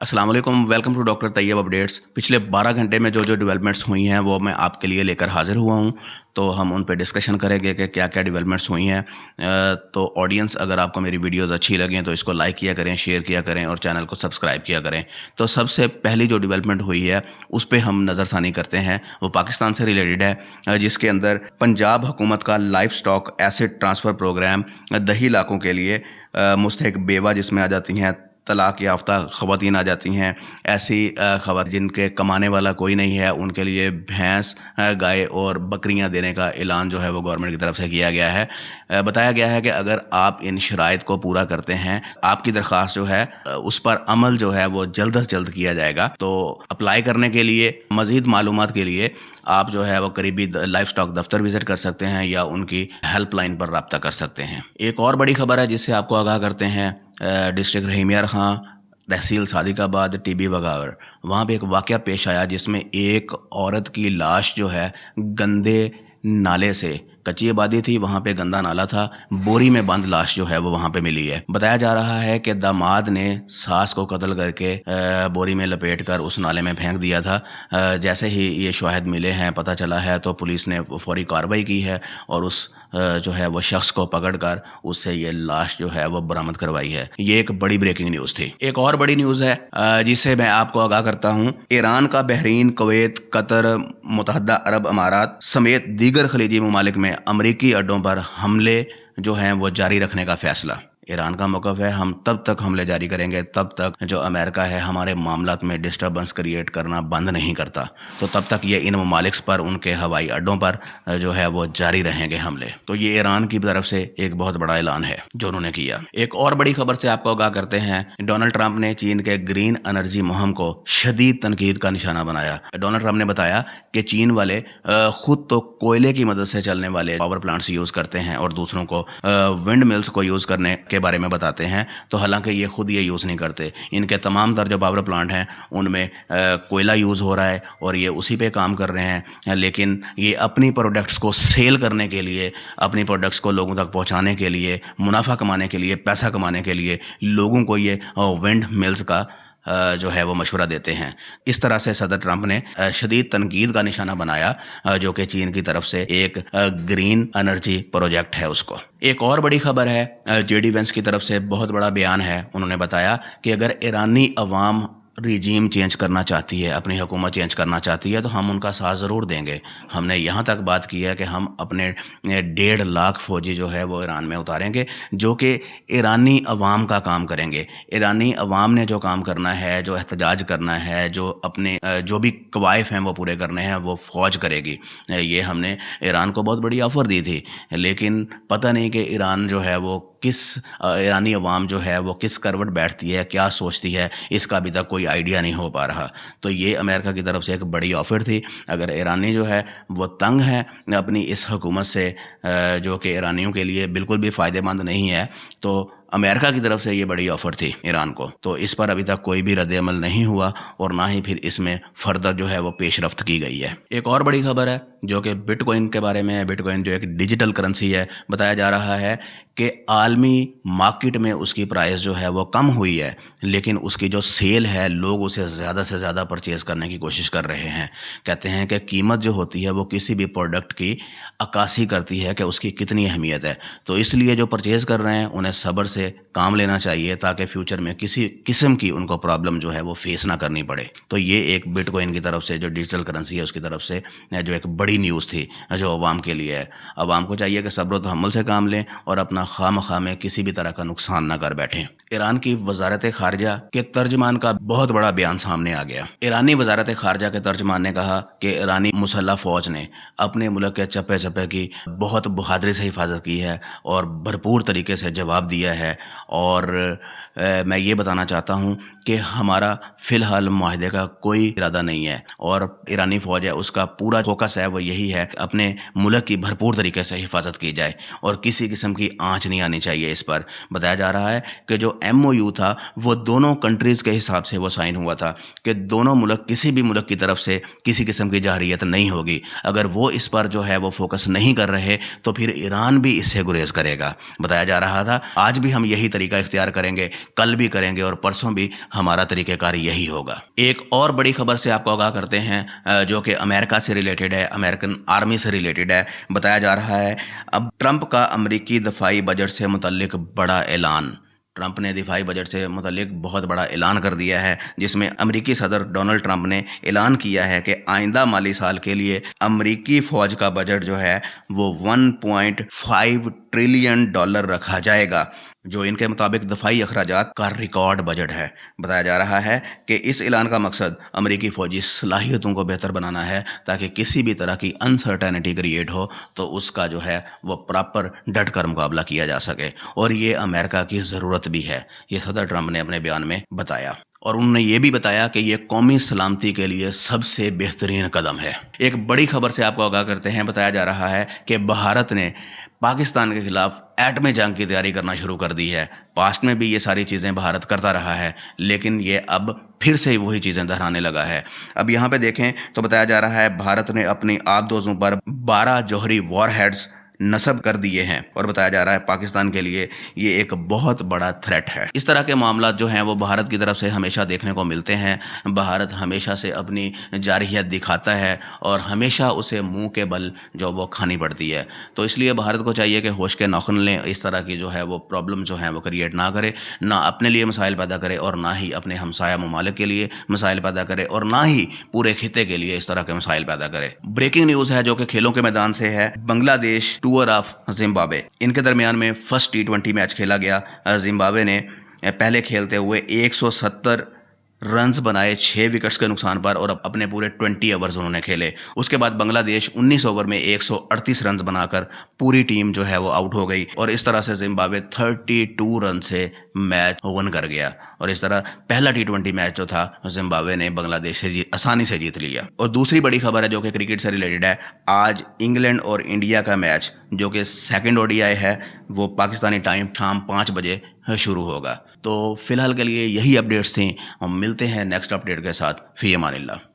अस्सलाम वालेकुम, welcome to doctor Tayyab updates. पिछले 12 घंटे में जो डेवलपमेंट्स हुई हैं वो मैं आपके लिए लेकर हाज़िर हुआ हूं। तो हम उन पे डिस्कशन करेंगे कि क्या क्या डेवलपमेंट्स हुई हैं। तो ऑडियंस, अगर आपको मेरी वीडियोस अच्छी लगें तो इसको लाइक किया करें, शेयर किया करें और चैनल को सब्सक्राइब किया करें। तो सबसे पहली जो डेवलपमेंट हुई है उस पर हम नज़रसानी करते हैं, वो पाकिस्तान से रिलेटेड है, जिसके अंदर पंजाब हुकूमत का livestock asset transfer programme 10 इलाकों के लिए मुस्तहिक बेवा जिसमें आ जाती हैं तलाक याफ्ता ख़वातीन आ जाती हैं, ऐसी ख़वातीन जिनके कमाने वाला कोई नहीं है, उनके लिए भैंस, गाय और बकरियां देने का ऐलान जो है वो गवर्नमेंट की तरफ से किया गया है। बताया गया है कि अगर आप इन शराइत को पूरा करते हैं, आपकी दरख्वास्त जो है उस पर अमल जो है वो जल्द अज जल्द किया जाएगा। तो अप्लाई करने के लिए, मज़ीद मालूमात के लिए आप जो है वो करीबी लाइफ स्टॉक दफ्तर विज़िट कर सकते हैं या उनकी हेल्पलाइन पर रब्ता कर सकते हैं। एक और बड़ी खबर है जिससे आपको आगाह करते हैं। डिस्ट्रिक्ट रहीमियार खां, तहसील सादिकाबाद, टीबी बगावर, वहाँ पे एक वाक़या पेश आया जिसमें एक औरत की लाश जो है गंदे नाले से, कच्ची आबादी थी, वहाँ पे गंदा नाला था, बोरी में बंद लाश जो है वो वहाँ पे मिली है। बताया जा रहा है कि दामाद ने सास को कत्ल करके बोरी में लपेट कर उस नाले में फेंक दिया था। जैसे ही ये शवाहिद मिले हैं, पता चला है, तो पुलिस ने फौरी कार्रवाई की है और उस जो है वो शख्स को पकड़कर उससे ये लाश जो है वो बरामद करवाई है। ये एक बड़ी ब्रेकिंग न्यूज़ थी। एक और बड़ी न्यूज़ है जिससे मैं आपको आगाह करता हूँ। ईरान का बहरीन, कुवैत, कतर, मुत्तहदा अरब अमारात समेत दीगर खलीजी ममालिक में अमरीकी अड्डों पर हमले जो हैं वो जारी रखने का फैसला। ईरान का मौक़िफ़ है, हम तब तक हमले जारी करेंगे तब तक जो अमेरिका है हमारे मामलात में डिस्टर्बेंस क्रिएट करना बंद नहीं करता। तो तब तक ये इन ममालिक पर, उनके हवाई अड्डों पर जो है वो जारी रहेंगे हमले। तो ये ईरान की तरफ से एक बहुत बड़ा ऐलान है जो उन्होंने किया। एक और बड़ी खबर से आपको आगाह करते हैं। डोनाल्ड ट्रंप ने चीन के ग्रीन एनर्जी मुहिम को शदीद तनकीद का निशाना बनाया। डोनाल्ड ट्रंप ने बताया कि चीन वाले खुद तो कोयले की मदद से चलने वाले पावर प्लांट्स यूज़ करते हैं और दूसरों को विंड मिल्स को यूज़ करने के बारे में बताते हैं। तो हालांकि ये खुद ये यूज़ नहीं करते। इनके तमाम तर जो पावर प्लांट हैं उनमें कोयला यूज़ हो रहा है और ये उसी पे काम कर रहे हैं। लेकिन ये अपनी प्रोडक्ट्स को सेल करने के लिए, अपनी प्रोडक्ट्स को लोगों तक पहुंचाने के लिए, मुनाफा कमाने के लिए, पैसा कमाने के लिए लोगों को ये विंड मिल्स का जो है वो मशवरा देते हैं। इस तरह से सदर ट्रंप ने शदीद तनकीद का निशाना बनाया जो कि चीन की तरफ से एक ग्रीन एनर्जी प्रोजेक्ट है उसको। एक और बड़ी खबर है, जेडी वेंस की तरफ से बहुत बड़ा बयान है। उन्होंने बताया कि अगर ईरानी अवाम रिजीम चेंज करना चाहती है, अपनी हुकूमत चेंज करना चाहती है, तो हम उनका साथ ज़रूर देंगे। हमने यहाँ तक बात की है कि हम अपने 1.5 लाख फ़ौजी जो है वो ईरान में उतारेंगे, जो कि ईरानी अवाम का काम करेंगे। ईरानी अवाम ने जो काम करना है, जो एहतजाज करना है, जो अपने जो भी कवायफ हैं वो पूरे करने हैं, वो फ़ौज करेगी। ये हमने ईरान को बहुत बड़ी ऑफ़र दी थी, लेकिन पता नहीं कि ईरान जो है वो ईरानी अवाम जो है वो किस करवट बैठती है, क्या सोचती है, इसका अभी तक कोई आइडिया नहीं हो पा रहा। तो ये अमेरिका की तरफ से एक बड़ी ऑफ़र थी। अगर ईरानी जो है वो तंग है अपनी इस हुकूमत से, जो कि ईरानियों के लिए बिल्कुल भी फ़ायदेमंद नहीं है, तो अमेरिका की तरफ से ये बड़ी ऑफ़र थी ईरान को। तो इस पर अभी तक कोई भी रद्द-ए-अमल नहीं हुआ और ना ही फिर इसमें फ़र्दर जो है वो पेशरफ्त की गई है। एक और बड़ी खबर है जो कि बिटकॉइन के बारे में है। बिटकॉइन जो एक डिजिटल करेंसी है, बताया जा रहा है कि आलमी मार्केट में उसकी प्राइस जो है वो कम हुई है, लेकिन उसकी जो सेल है, लोग उसे ज़्यादा से ज़्यादा परचेज़ करने की कोशिश कर रहे हैं। कहते हैं कि कीमत जो होती है वो किसी भी प्रोडक्ट की अक्कासी करती है कि उसकी कितनी अहमियत है। तो इसलिए जो परचेज़ कर रहे हैं उन्हें सब्र से काम लेना चाहिए ताकि फ्यूचर में किसी किस्म की उनको प्रॉब्लम जो है वो फेस ना करनी पड़े। तो ये एक बिटकॉइन की तरफ से जो डिजिटल करेंसी है उसकी तरफ से जो एक बड़ी न्यूज़ थी जो अवाम के लिए है। अवाम को चाहिए कि सब्र व तहम्मुल से काम लें और अपना खामखा में किसी भी तरह का नुकसान ना कर बैठें। ईरान की वजारत खारजा के तर्जमान का बहुत बड़ा बयान सामने आ गया। ईरानी वजारत खारजा के तर्जमान ने कहा कि ईरानी मुसल्लह फ़ौज ने अपने मुल्क के चप्पे चप्पे की बहुत बहादुरी से हिफाजत की है और भरपूर तरीके से जवाब दिया है। और मैं ये बताना चाहता हूँ कि हमारा फ़िलहाल मुआहदे का कोई इरादा नहीं है और ईरानी फ़ौज है उसका पूरा फोकस है वो यही है अपने मुल्क की भरपूर तरीके से हिफाजत की जाए और किसी किस्म की आँच नहीं आनी चाहिए इस पर। बताया जा रहा है कि जो MOU था وہ दोनों कंट्रीज़ के हिसाब से वो साइन हुआ था कि दोनों मुल्क, किसी भी मुल्क की तरफ से किसी किस्म की जारहियत नहीं होगी। अगर वो इस पर जो है वो फोकस नहीं कर रहे तो फिर ईरान भी इससे गुरेज करेगा। बताया जा रहा था आज भी हम यही तरीका इख्तियार करेंगे, कल भी करेंगे और परसों भी हमारा तरीक़ेकार यही होगा। एक और बड़ी खबर से आपको आगाह करते हैं जो कि अमेरिका से रिलेटेड है, अमेरिकन आर्मी से रिलेटेड है। बताया जा रहा है अब ट्रंप का अमरीकी दफाई बजट से मुतल्लिक बड़ा ऐलान। ट्रंप ने दिफाई बजट से मुतल्लिक बहुत बड़ा ऐलान कर दिया है, जिसमें अमरीकी सदर डोनाल्ड ट्रंप ने ऐलान किया है कि आइंदा माली साल के लिए अमरीकी फ़ौज का बजट जो है वो $1.5 ट्रिलियन रखा जाएगा, जो इनके मुताबिक दफाई अखराजात का रिकॉर्ड बजट है। बताया जा रहा है कि इस ऐलान का मकसद अमरीकी फ़ौजी सलाहियतों को बेहतर बनाना है ताकि किसी भी तरह की अनसर्टेनिटी क्रिएट हो तो उसका जो है वो प्रॉपर डट कर मुकाबला किया जा सके, और ये अमेरिका की ज़रूरत भी है, ये सदर ट्रंप ने अपने बयान में बताया। और उन्होंने ये भी बताया कि ये कौमी सलामती के लिए सबसे बेहतरीन कदम है। एक बड़ी खबर से आपको आगाह करते हैं। बताया जा रहा है कि भारत ने पाकिस्तान के खिलाफ एटमी जंग की तैयारी करना शुरू कर दी है। पास्ट में भी ये सारी चीज़ें भारत करता रहा है, लेकिन ये अब फिर से वही चीज़ें दोहराने लगा है। अब यहाँ पे देखें तो बताया जा रहा है भारत ने अपनी आबदोज़ों पर 12 जौहरी वॉरहेड्स नस्ब कर दिए हैं, और बताया जा रहा है पाकिस्तान के लिए ये एक बहुत बड़ा थ्रेट है। इस तरह के मामला जो हैं वो भारत की तरफ से हमेशा देखने को मिलते हैं। भारत हमेशा से अपनी जारहियत दिखाता है और हमेशा उसे मुंह के बल जो वो खानी पड़ती है। तो इसलिए भारत को चाहिए कि होश के नाखुन लें, इस तरह की जो है वो प्रॉब्लम जो है वो क्रिएट ना करे, ना अपने लिए मसाइल पैदा करे और ना ही अपने हमसाया ममालिक के लिए मसाइल पैदा करे और ना ही पूरे खिते के लिए इस तरह के मसाइल पैदा करे। ब्रेकिंग न्यूज़ है जो कि खेलों के मैदान से है। बांग्लादेश टूर ऑफ जिम्बाब्वे, इनके दरमियान में फर्स्ट T20 मैच खेला गया। जिम्बाब्वे ने पहले खेलते हुए 170 रन्स बनाए 6 विकेट्स के नुकसान पर, और अपने पूरे 20 ओवर्स उन्होंने खेले। उसके बाद बांग्लादेश 19 ओवर में 138 रन्स बनाकर पूरी टीम जो है वो आउट हो गई, और इस तरह से जिम्बाब्वे 32 रन से मैच वन कर गया, और इस तरह पहला T20 मैच जो था जिम्बाब्वे ने बांग्लादेश से आसानी से जीत लिया। और दूसरी बड़ी खबर है जो कि क्रिकेट से रिलेटेड है। आज इंग्लैंड और इंडिया का मैच जो कि सेकंड ODI है वो पाकिस्तानी टाइम शाम 5 बजे शुरू होगा। तो फिलहाल के लिए यही अपडेट्स थी। हम मिलते हैं नेक्स्ट अपडेट के साथ। फ़ी अमानिल्लाह।